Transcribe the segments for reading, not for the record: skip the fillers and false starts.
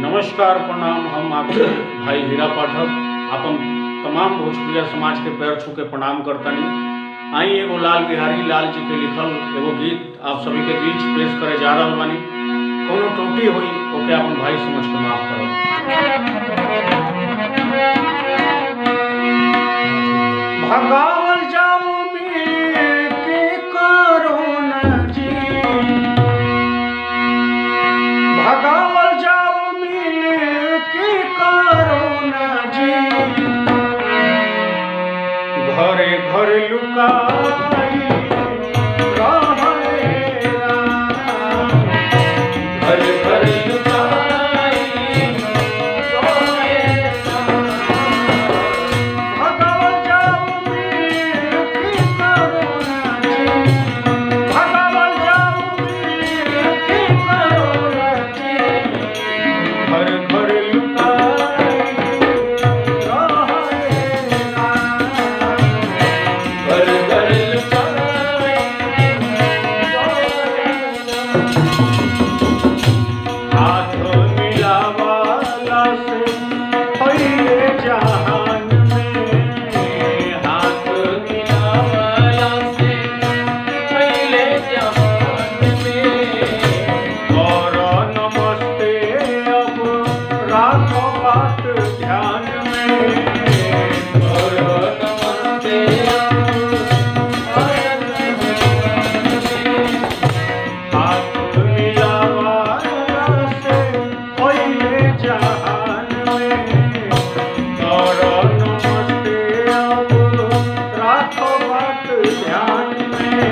नमस्कार प्रणाम। हम आपके भाई हीरा पाठक अपन तमाम भोजपुरिया समाज के पैर छू के प्रणाम करतनी। आई एगो लाल बिहारी लाल जी के लिखल एगो गीत आप सभी के बीच पेश करे जा रहा बानी। कोनो टोटी हुई ओके अपन भाई समझ के माफ करो। भगावल जाऊ में के करो न जी, भगावल जाऊ में के करो न जी, घरे घरे लुकाई रहे राम, घरे घरे लुकाई रहे राम। भगावल जाऊ में के करो न जी, भगावल जाऊ में के करो न जी, घरे घरे लुकाई रहे राम, घरे घरे लुकाई हाथ मिलावाला से पहले जहान में, हाथ मिलावाला से पहले जहान में, और नमस्ते अब राखो बात ध्यान में, और नमस्ते हाथ मिलावाला से पहले जहान में, और नमस्ते अब राखो बात ध्यान में।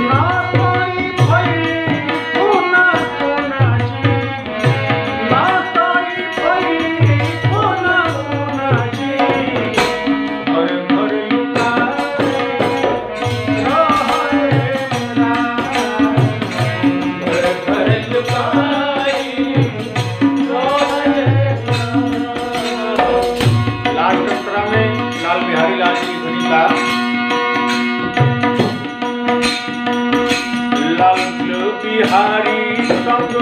ना कोई भइली कोना कोना जी, ना कोई भइली कोना कोना जी, घर घर लुकाए रहे राम, घर घर लुकाई रहे राम। लाल टंटरा में लाल बिहारी लाल जी की ध्वनि का लाल बिहारी संग,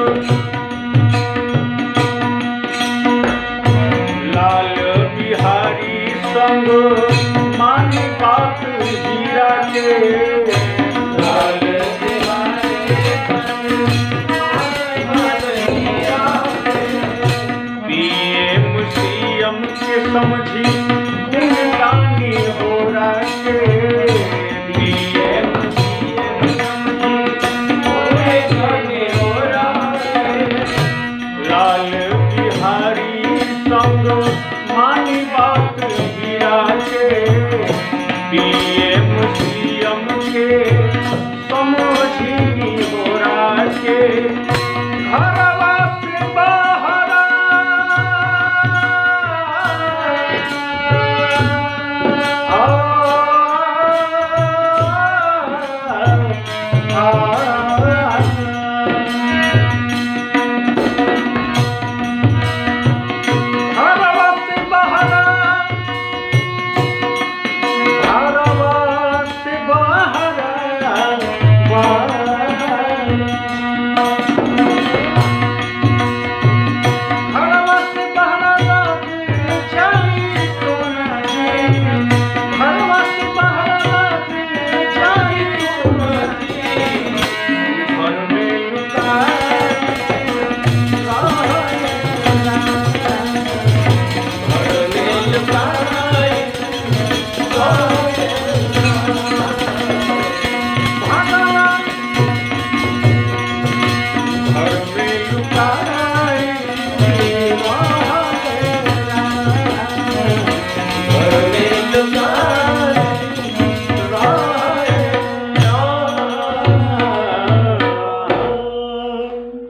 लाल बिहारी संग मानी बात हीरा के, लाल बिहारी संग मानी बात हीरा के, पीएम सीएम के समझी इंसानी हो रखे, पीएम सीएम समझी हो रखे, लाल बिहारी संग मानी बात हीरा के, पीएम सीएम के समझी हो रखे, घर